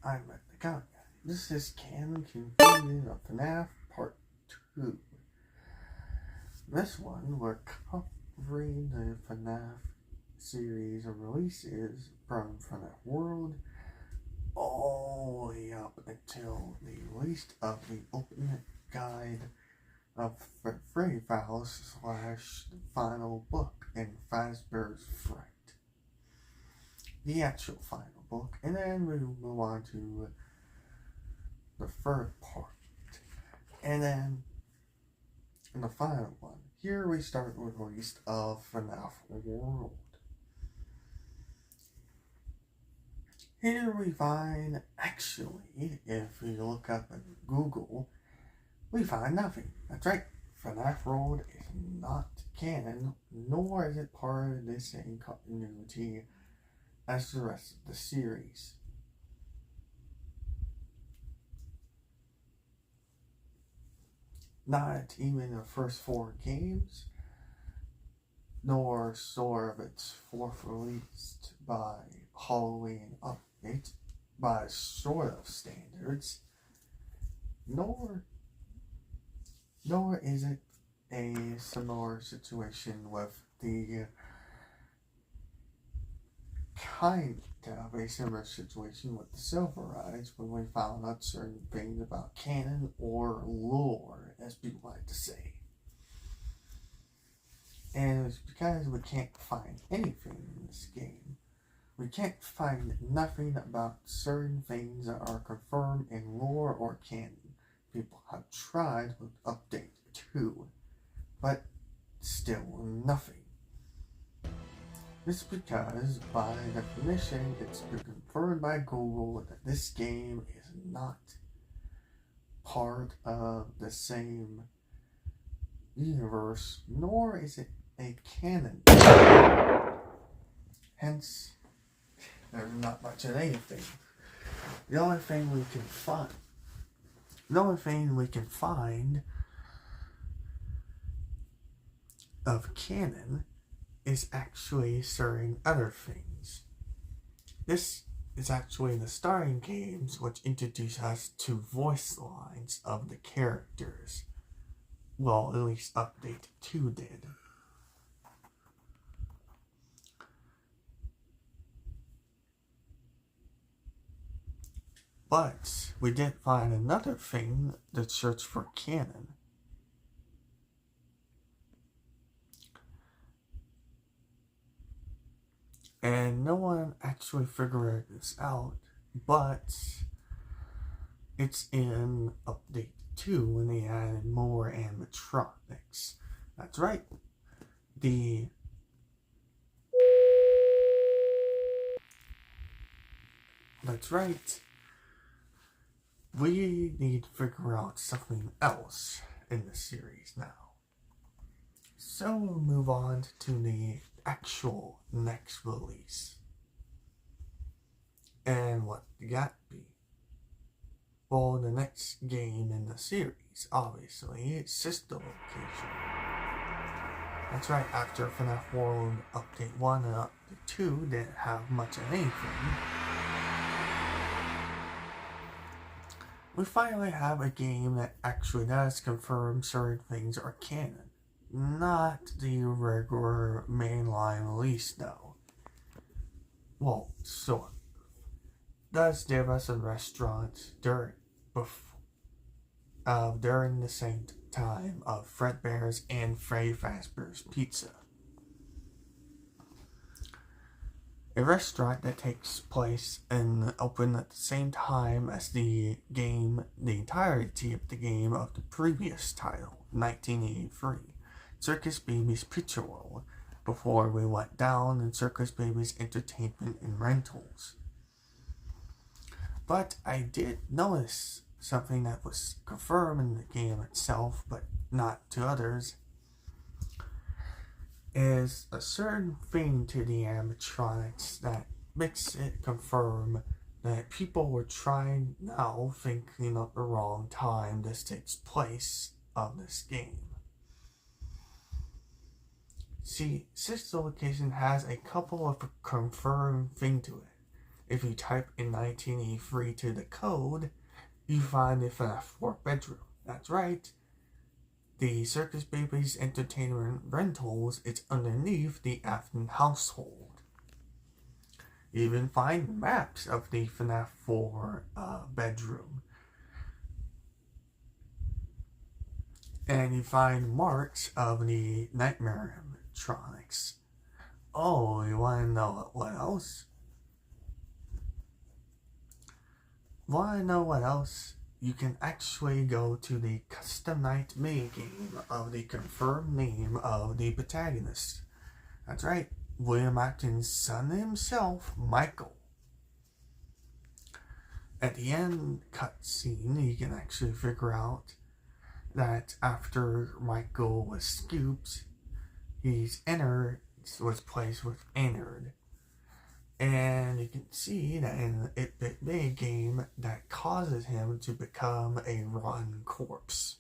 I'm at the Cannon. This is Cannon Conclusion of FNAF Part 2. This one, we're covering the FNAF series of releases from FNAF World all the way up until the release of the Ultimate Guide of Freddy Files / the final book in Fazbear's Fright. The actual final book, and then we move on to the third part, and then in the final one. Here we start with the release of FNAF World. Here we find, actually, if we look up in Google, we find nothing. That's right, FNAF World is not canon, nor is it part of the same continuity as the rest of the series. Not even the first 4 games, nor sort of its 4th released by Halloween update by sort of standards, nor is it a similar situation with the kind of a similar situation with the Silver Eyes when we found out certain things about canon or lore, as people like to say. And it's because we can't find anything in this game. We can't find nothing about certain things that are confirmed in lore or canon. People have tried with Update 2, but still nothing. This is because, by definition, it's been confirmed by Google that this game is not part of the same universe, nor is it a canon. Hence, there's not much of anything. The only thing we can find of canon is actually certain other things. This is actually the starting games, which introduce us to voice lines of the characters. Well, at least Update 2 did. But we did find another thing to search for canon. And no one actually figured this out, but it's in Update 2 when they added more animatronics. That's right. We need to figure out something else in the series now. So we'll move on to the actual next release. And what could that be? Well, the next game in the series, obviously, is Sister Location. That's right, after FNAF World Update 1 and Update 2 didn't have much of anything, we finally have a game that actually does confirm certain things are canon. Not the regular mainline release, though. Well, sort of. Does give us a restaurant during the same time of Fredbear's and Freddy Fazbear's Pizza. A restaurant that takes place and open at the same time as the entirety of the game of the previous title, 1983. Circus Baby's Pizza World, before we went down in Circus Baby's Entertainment and Rentals. But I did notice something that was confirmed in the game itself, but not to others, is a certain thing to the animatronics that makes it confirm that people were trying now thinking of the wrong time this takes place of this game. See, Sister Location has a couple of confirmed things to it. If you type in 1983 to the code, you find the FNAF 4 bedroom. That's right. The Circus Babies Entertainment Rentals is underneath the Afton household. You even find maps of the FNAF 4 bedroom. And you find marks of the Nightmare animatronics. Oh, you want to know what else? Want to know what else? You can actually go to the custom night minigame of the confirmed name of the protagonist. That's right, William Afton's son himself, Michael. At the end cutscene, you can actually figure out that after Michael was scooped, was placed with Ennard. And you can see that in the 8-bit minigame that causes him to become a rotten corpse.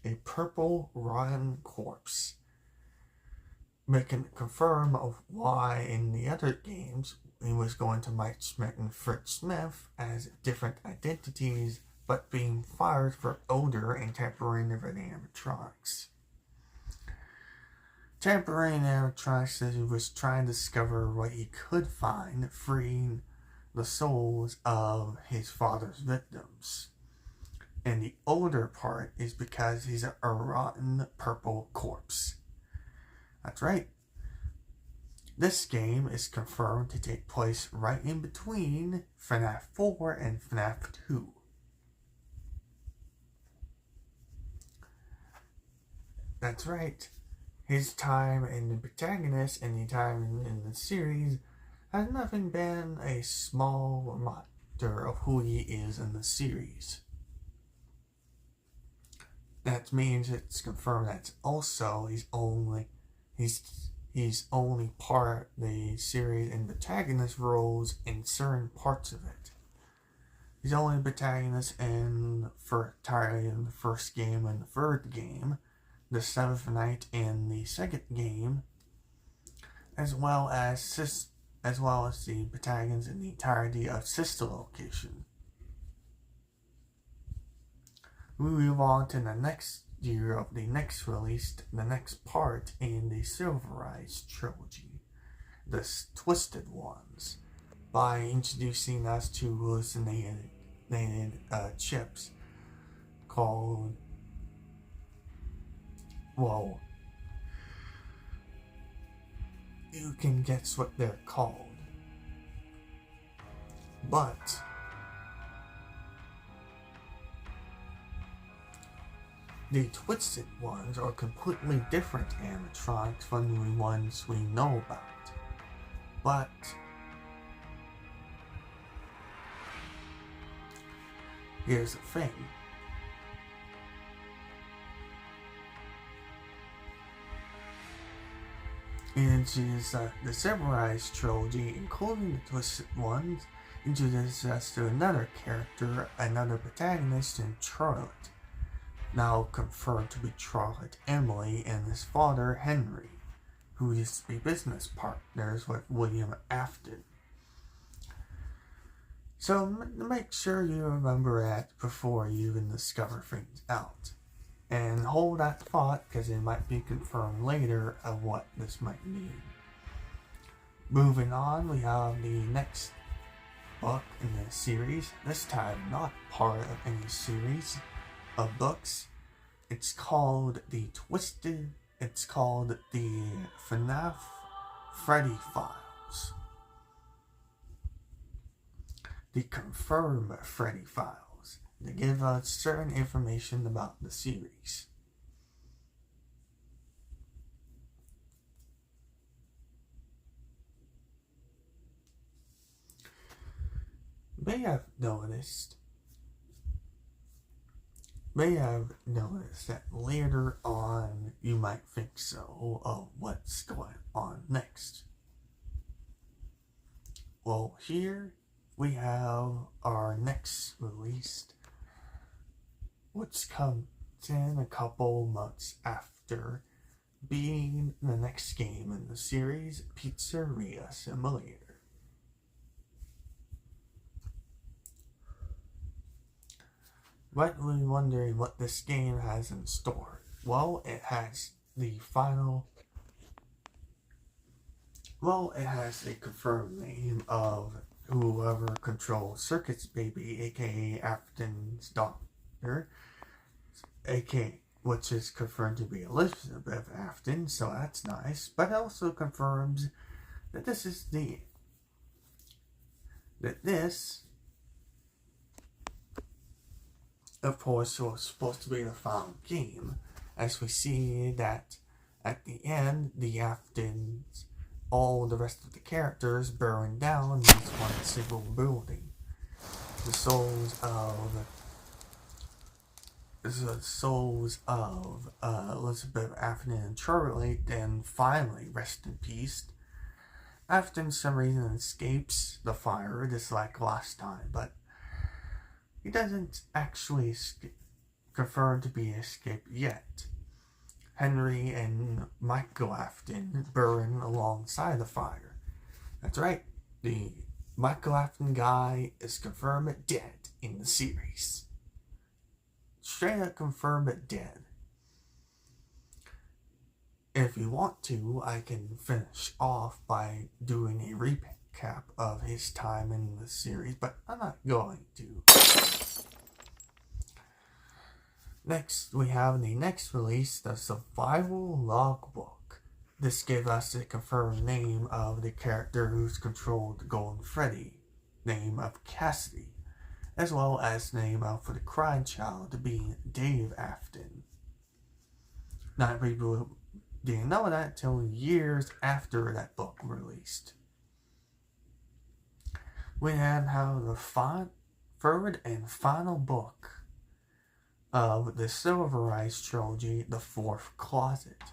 A purple rotten corpse. Making confirm of why in the other games he was going to Mike Schmidt and Fritz Smith as different identities, but being fired for odor and tampering with animatronics. Tampering animatronics says he was trying to discover what he could find, freeing the souls of his father's victims. And the older part is because he's a rotten purple corpse. That's right. This game is confirmed to take place right in between FNAF 4 and FNAF 2. That's right. His time in the protagonist and the time in the series has nothing been a small reminder of who he is in the series. That means it's confirmed that also he's only part of the series in protagonist roles in certain parts of it. He's only a protagonist in the first game and the third game, the 7th night in the second game, as well as the protagonist in the entirety of Sister Location. We move on to the next year of the next release, the next part in the Silverized trilogy, the Twisted Ones, by introducing us to hallucinated chips called, well, you can guess what they're called, but the Twisted Ones are completely different animatronics from the ones we know about. But here's the thing. Introduces the Silverized trilogy, including the Twisted Ones, introduces us to another character, another protagonist in Charlotte. Now confirmed to be Charlotte Emily and his father Henry, who used to be business partners with William Afton. So make sure you remember that before you even discover things out. And hold that thought, because it might be confirmed later of what this might mean. Moving on, we have the next book in the series, this time not part of any series of books. It's called the FNAF Freddy Files. The confirmed Freddy Files. They give us certain information about the series. May have noticed that later on you might think so of what's going on next. Well, here we have our next released, which comes in a couple months after being the next game in the series, Pizzeria Simulator. Rightly wondering what this game has in store. Well, it has the confirmed name of whoever controls Circuit's baby, aka Afton's daughter, which is confirmed to be Elizabeth Afton, so that's nice. But it also confirms that this, of course, was supposed to be the final game, as we see that at the end, the Aftons, all the rest of the characters burn down this one single building. The souls of Elizabeth, Afton, and Charlie then finally rest in peace. Afton, for some reason, escapes the fire just like last time, but he doesn't actually confirm to be escaped yet. Henry and Michael Afton burn alongside the fire. That's right, the Michael Afton guy is confirmed dead in the series. Straight up confirmed dead. If you want to, I can finish off by doing a recap of his time in the series, but I'm not going to. Next, we have the next release, the Survival Logbook. This gave us the confirmed name of the character who's controlled Golden Freddy, name of Cassidy, as well as name of the crime child being Dave Afton. Not people didn't know that until years after that book released. We then have the third and final book of the Silver Eyes trilogy, The Fourth Closet.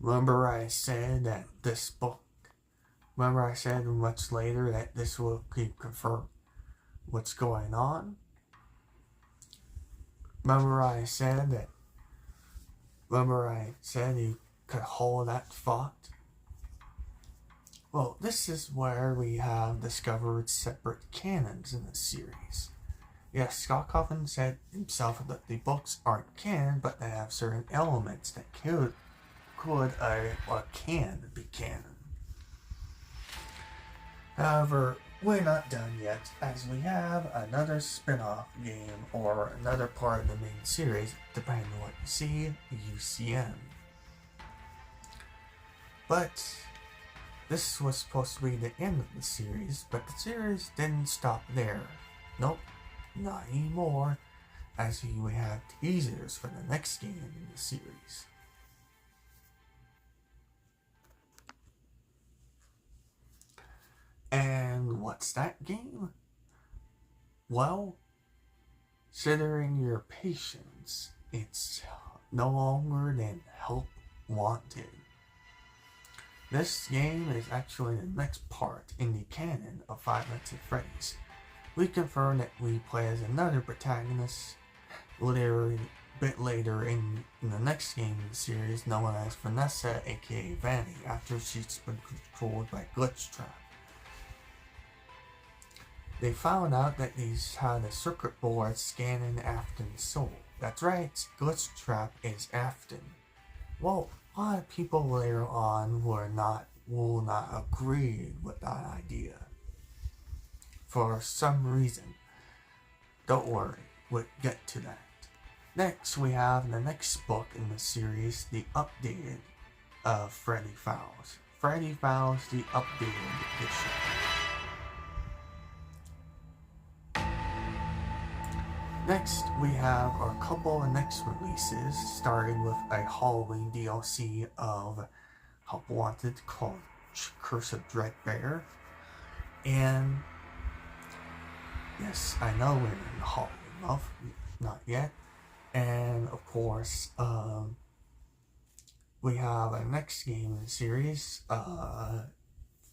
Remember I said much later that this will confirm what's going on? Remember I said you could hold that thought? Well, this is where we have discovered separate canons in the series. Yes, Scott Cawthon said himself that the books aren't canon, but they have certain elements that could or can be canon. However, we're not done yet, as we have another spin-off game or another part of the main series, depending on what you see, UCM. But this was supposed to be the end of the series, but the series didn't stop there. Nope. Not anymore, as we have teasers for the next game in the series. And what's that game? Well, considering your patience, it's no longer than Help Wanted. This game is actually the next part in the canon of Five Nights at Freddy's. We confirm that we play as another protagonist a bit later in the next game in the series, known as Vanessa, aka Vanny, after she's been controlled by Glitch Trap. They found out that these had a circuit board scanning Afton's soul. That's right, Glitch Trap is Afton. Well, a lot of people later on will not agree with that idea. For some reason. Don't worry, we'll get to that. Next, we have the next book in the series, the updated Freddy Files. Freddy Files, the updated edition. Next, we have a couple of next releases, starting with a Halloween DLC of Help Wanted called Curse of Dreadbear. And yes, I know we're in Halloween month, not yet. And of course, we have a next game in the series,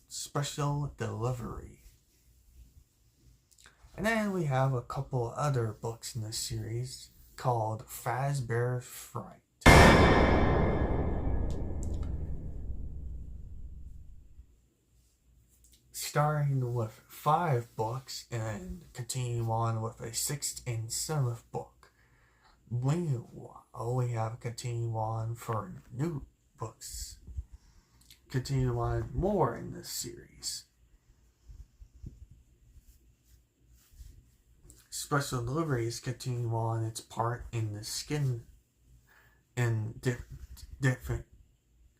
Special Delivery. And then we have a couple other books in this series called Fazbear's Fright. Starting with 5 books and continue on with a 6th and 7th book. Meanwhile, we have continue on for new books. Continue on more in this series. Special deliveries continue on its part in the skin and different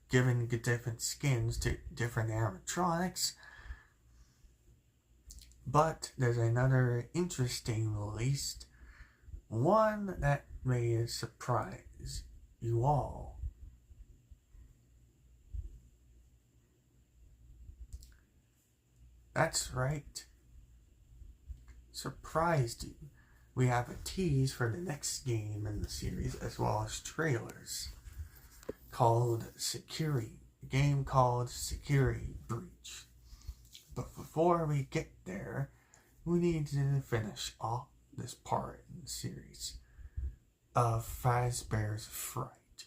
giving different skins to different animatronics. But there's another interesting release, one that may surprise you all. That's right, surprised you. We have a tease for the next game in the series as well as trailers called Security, a game called Security Breach. But before we get there, we need to finish off this part in the series of Fazbear's Fright.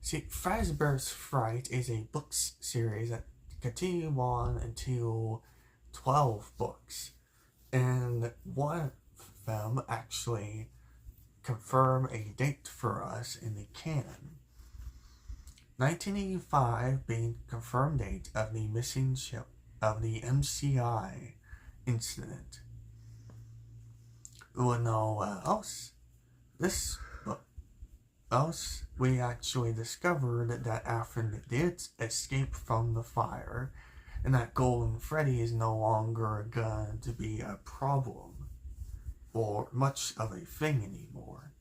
See, Fazbear's Fright is a books series that continue on until 12 books, and one of them actually confirm a date for us in the canon. 1985 being confirmed date of the missing ship of the MCI incident. Well, no else. We actually discovered that after they did escape from the fire, and that Golden Freddy is no longer going to be a problem or much of a thing anymore.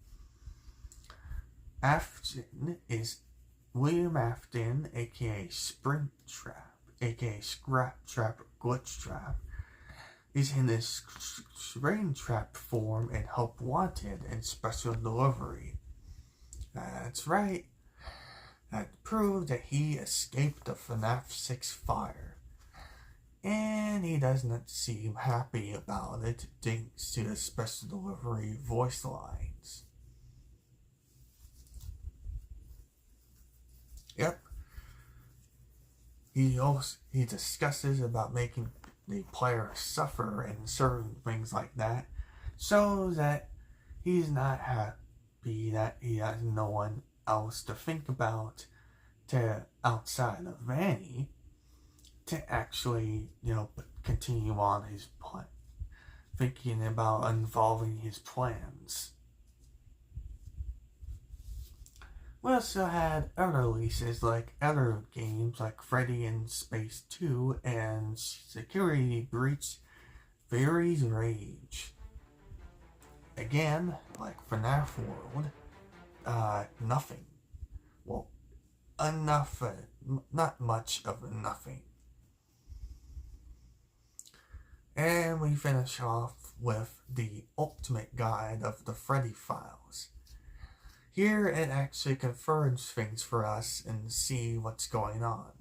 Afton is William Afton, aka Springtrap, aka Scrap Trap or Glitch Trap, is in this Springtrap form and Help Wanted and Special Delivery. That's right. That proved that he escaped the FNAF 6 fire. And he does not seem happy about it thanks to the Special Delivery voice lines. Yep. He discusses about making the player suffer and certain things like that, so that he's not happy that he has no one else to think about outside of Vanny to actually, continue on his plan, thinking about involving his plans. We also had other releases like other games like Freddy in Space 2 and Security Breach Fairy's Rage. Again, like FNAF World, nothing. Well, enough, not much of nothing. And we finish off with the Ultimate Guide of the Freddy Files. Here it actually confirms things for us and see what's going on.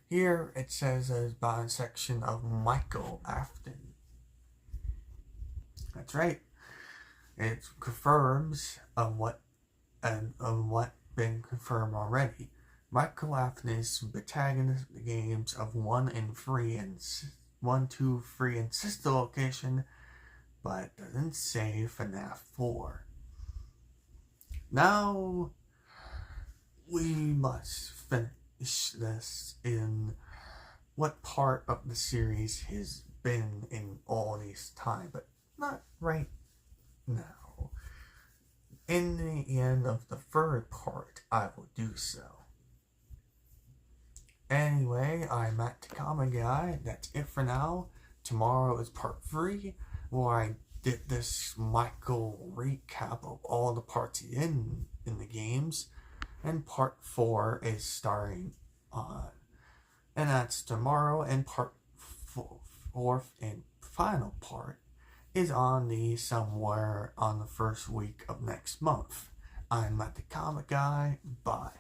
Here it says there's about a section of Michael Afton. That's right. It confirms what been confirmed already. Michael Afton is the protagonist of the games of 1 and 3 and 1, 2, 3 and sister location, but doesn't say FNAF 4. Now, we must finish this in what part of the series has been in all this time, but not right now. In the end of the third part, I will do so. Anyway, I'm Matt the Comic Guy. That's it for now. Tomorrow is part 3, where I did this Michael recap of all the parts in the games, and part 4 is starting on. And that's tomorrow, and part 4th and final part is on somewhere on the first week of next month. I'm Matt the Comic Guy. Bye.